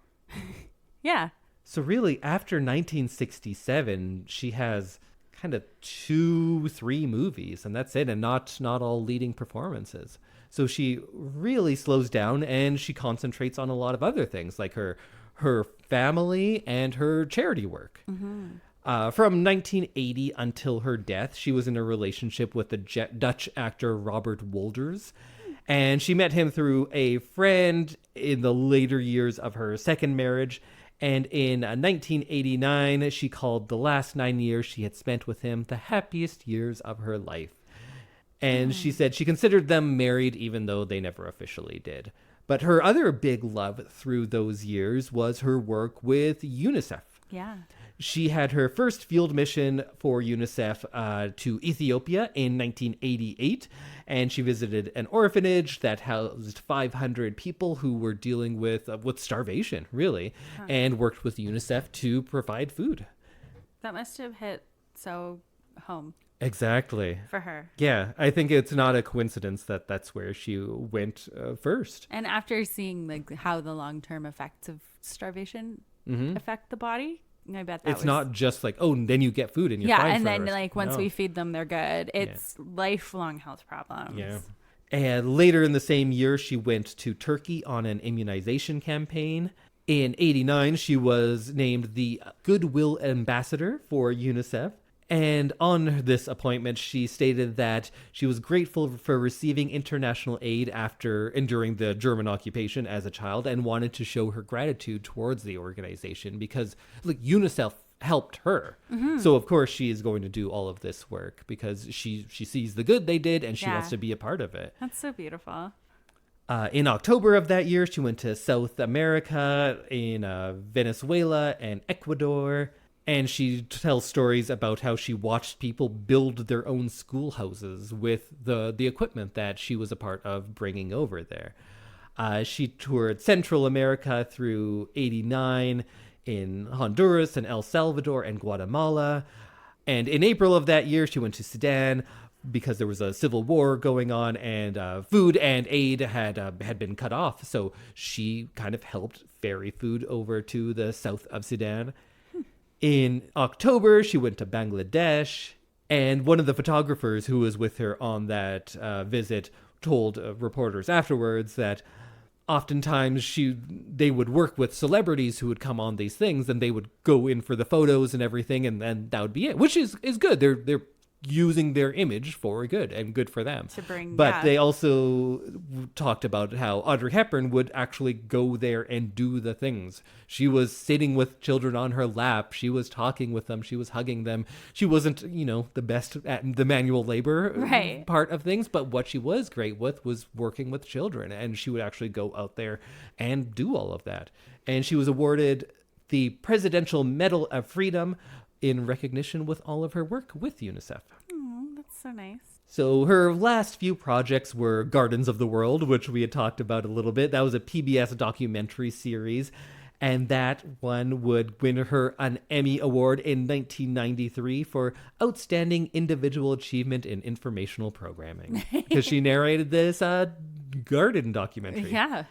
Yeah. So really, after 1967, she has kind of 2-3 movies, and that's it, and not all leading performances. So she really slows down, and she concentrates on a lot of other things, like her family and her charity work. From 1980 until her death, she was in a relationship with the Dutch actor Robert Wolders, and she met him through a friend in the later years of her second marriage. And in 1989, she called the last 9 years she had spent with him the happiest years of her life. And she said she considered them married even though they never officially did. But her other big love through those years was her work with UNICEF. Yeah. She had her first field mission for UNICEF to Ethiopia in 1988, and she visited an orphanage that housed 500 people who were dealing with starvation, really, and worked with UNICEF to provide food. That must have hit so home. Exactly. For her. Yeah, I think it's not a coincidence that that's where she went first. And after seeing like how the long-term effects of starvation affect the body, I bet that it's not just like, oh, then you get food and you're fine. Yeah, and then like once we feed them, they're good. It's lifelong health problems. Yeah. And later in the same year, she went to Turkey on an immunization campaign. In 1989, she was named the Goodwill Ambassador for UNICEF. And on this appointment, she stated that she was grateful for receiving international aid after enduring the German occupation as a child and wanted to show her gratitude towards the organization because UNICEF helped her. So, of course, she is going to do all of this work because she sees the good they did and she wants to be a part of it. That's so beautiful. In October of that year, she went to South America in Venezuela and Ecuador. And she tells stories about how she watched people build their own schoolhouses with the equipment that she was a part of bringing over there. She toured Central America through 1989 in Honduras and El Salvador and Guatemala. And in April of that year, she went to Sudan because there was a civil war going on and food and aid had been cut off. So she kind of helped ferry food over to the south of Sudan. In October, she went to Bangladesh, and one of the photographers who was with her on that visit told reporters afterwards that oftentimes they would work with celebrities who would come on these things, and they would go in for the photos and everything, and then that would be it, which is good. They're using their image for good and good for them. But they also talked about how Audrey Hepburn would actually go there and do the things. She was sitting with children on her lap. She was talking with them. She was hugging them. She wasn't, the best at the manual labor part of things, but what she was great with was working with children, and she would actually go out there and do all of that. And she was awarded the Presidential Medal of Freedom in recognition with all of her work with UNICEF. Oh, that's so nice. So her last few projects were Gardens of the World, which we had talked about a little bit. That was a PBS documentary series. And that one would win her an Emmy Award in 1993 for Outstanding Individual Achievement in Informational Programming. Because she narrated this garden documentary. Yeah.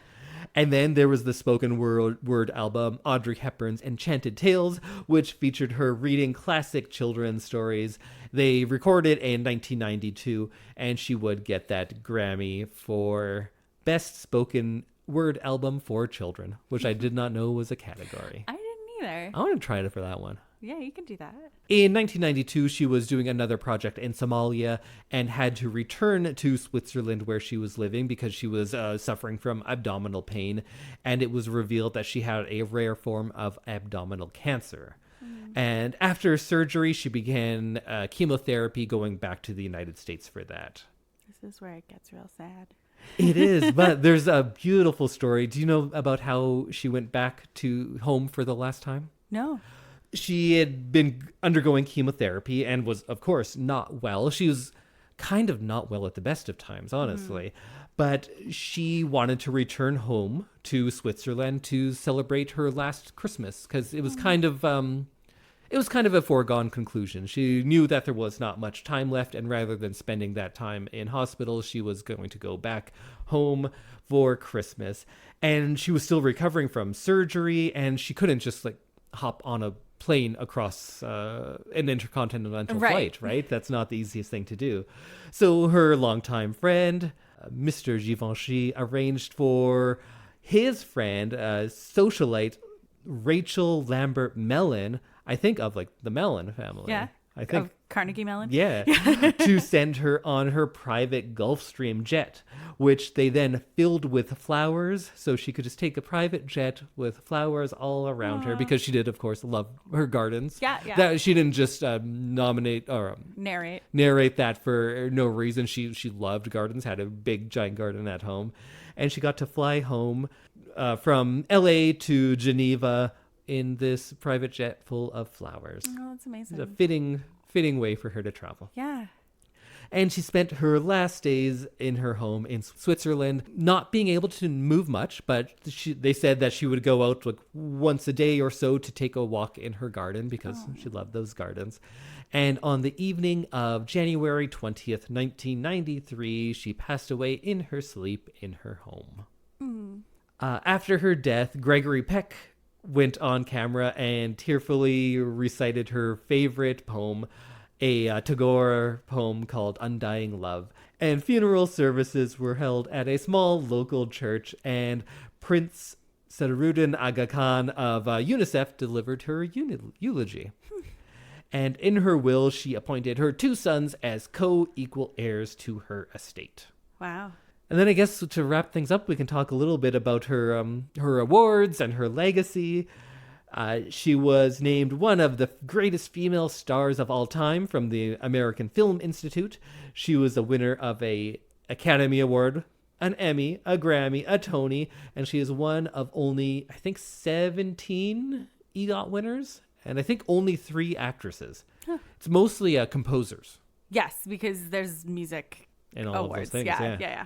And then there was the spoken word album, Audrey Hepburn's Enchanted Tales, which featured her reading classic children's stories. They recorded in 1992, and she would get that Grammy for Best Spoken Word Album for Children, which I did not know was a category. I didn't either. I want to try it for that one. Yeah, you can do that. In 1992, she was doing another project in Somalia and had to return to Switzerland where she was living because she was suffering from abdominal pain. And it was revealed that she had a rare form of abdominal cancer. And after surgery, she began chemotherapy, going back to the United States for that. This is where it gets real sad. It is, but there's a beautiful story. Do you know about how she went back to home for the last time? No. She had been undergoing chemotherapy and was, of course, not well. She was kind of not well at the best of times, honestly. But she wanted to return home to Switzerland to celebrate her last Christmas because it was kind of a foregone conclusion. She knew that there was not much time left, and rather than spending that time in hospital, she was going to go back home for Christmas. And she was still recovering from surgery, and she couldn't just hop on a plane across an intercontinental flight, right? That's not the easiest thing to do. So her longtime friend, Mr. Givenchy, arranged for his friend, socialite Rachel Lambert Mellon, I think of the Mellon family. Yeah. I think. Of Carnegie Mellon? Yeah. To send her on her private Gulfstream jet, which they then filled with flowers. So she could just take a private jet with flowers all around her because she did, of course, love her gardens. Yeah, yeah. That she didn't just narrate that for no reason. She loved gardens, had a big, giant garden at home. And she got to fly home from LA to Geneva in this private jet full of flowers. Oh, that's amazing. It's a fitting way for her to travel. Yeah. And she spent her last days in her home in Switzerland, not being able to move much, but they said that she would go out once a day or so to take a walk in her garden because she loved those gardens. And on the evening of January 20th, 1993, she passed away in her sleep in her home. After her death, Gregory Peck went on camera and tearfully recited her favorite poem, a Tagore poem called Undying Love. And funeral services were held at a small local church, and Prince Sadaruddin Aga Khan of UNICEF delivered her eulogy. And in her will, she appointed her 2 sons as co-equal heirs to her estate. Wow. And then I guess to wrap things up, we can talk a little bit about her awards and her legacy. She was named one of the greatest female stars of all time from the American Film Institute. She was a winner of an Academy Award, an Emmy, a Grammy, a Tony, and she is one of only, I think, 17 EGOT winners, and I think only 3 actresses. Huh. It's mostly composers. Yes, because there's music and all awards. Of those things. Yeah.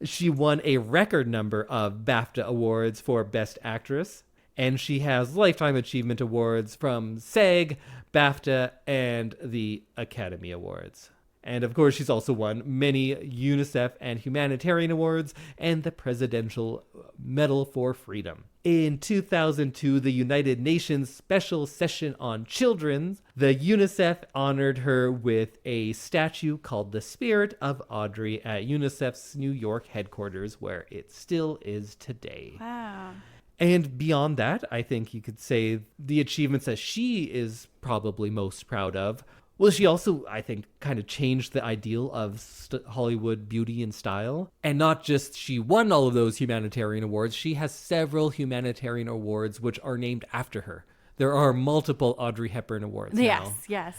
She won a record number of BAFTA awards for Best Actress, and she has Lifetime Achievement Awards from SAG, BAFTA, and the Academy Awards. And of course, she's also won many UNICEF and humanitarian awards and the Presidential Medal for Freedom. In 2002, the United Nations Special Session on Children, the UNICEF honored her with a statue called the Spirit of Audrey at UNICEF's New York headquarters, where it still is today. Wow. And beyond that, I think you could say the achievements that she is probably most proud of. Well, she also, I think, kind of changed the ideal of Hollywood beauty and style. And not just she won all of those humanitarian awards, she has several humanitarian awards which are named after her. There are multiple Audrey Hepburn awards now. Yes.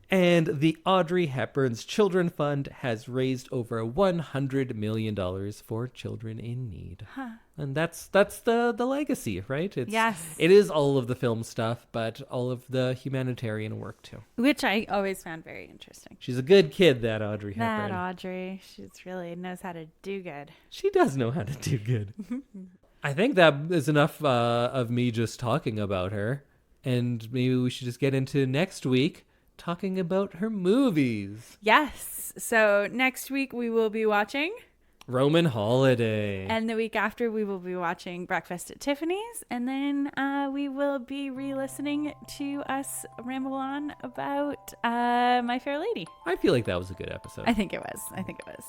And the Audrey Hepburn's Children Fund has raised over $100 million for children in need. Huh. And that's the legacy, right? Yes. It is all of the film stuff, but all of the humanitarian work too. Which I always found very interesting. She's a good kid, that Audrey Hepburn. That Audrey. She's really knows how to do good. She does know how to do good. I think that is enough of me just talking about her. And maybe we should just get into next week talking about her movies. Yes. So next week we will be watching Roman Holiday. And the week after we will be watching Breakfast at Tiffany's. And then we will be re-listening to us ramble on about My Fair Lady. I feel like that was a good episode. I think it was.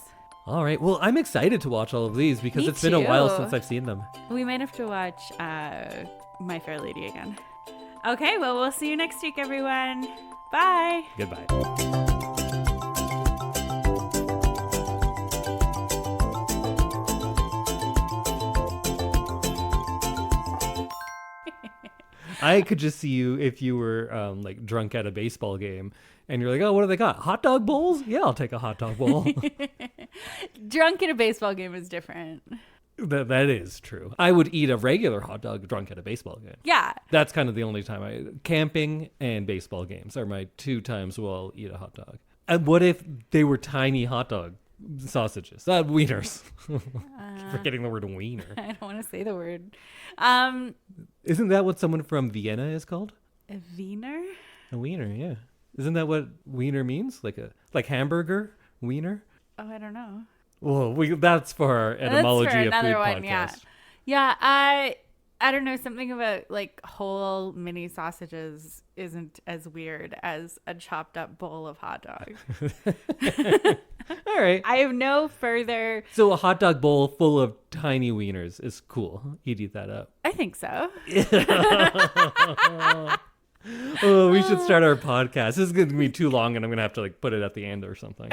All right. Well, I'm excited to watch all of these because Me it's been a while too. since I've seen them. We might have to watch My Fair Lady again. Okay, well, we'll see you next week, everyone. Bye. Goodbye. I could just see you if you were like drunk at a baseball game and you're like, oh, what do they got? Hot dog bowls? Yeah, I'll take a hot dog bowl. Drunk at a baseball game is different. That is true. I would eat a regular hot dog drunk at a baseball game. Yeah. That's kind of the only time camping and baseball games are my 2 times where I'll eat a hot dog. And what if they were tiny hot dog sausages? Wieners. Forgetting the word wiener. I don't want to say the word. Isn't that what someone from Vienna is called? A wiener? A wiener, yeah. Isn't that what wiener means? Like hamburger? Wiener? Oh, I don't know. Well, that's for our etymology of food podcast. Yeah, I don't know, something about like whole mini sausages isn't as weird as a chopped up bowl of hot dog. All right. I have no further. So a hot dog bowl full of tiny wieners is cool. You'd eat that up. I think so. Oh, we should start our podcast. This is going to be too long and I'm going to have to like put it at the end or something.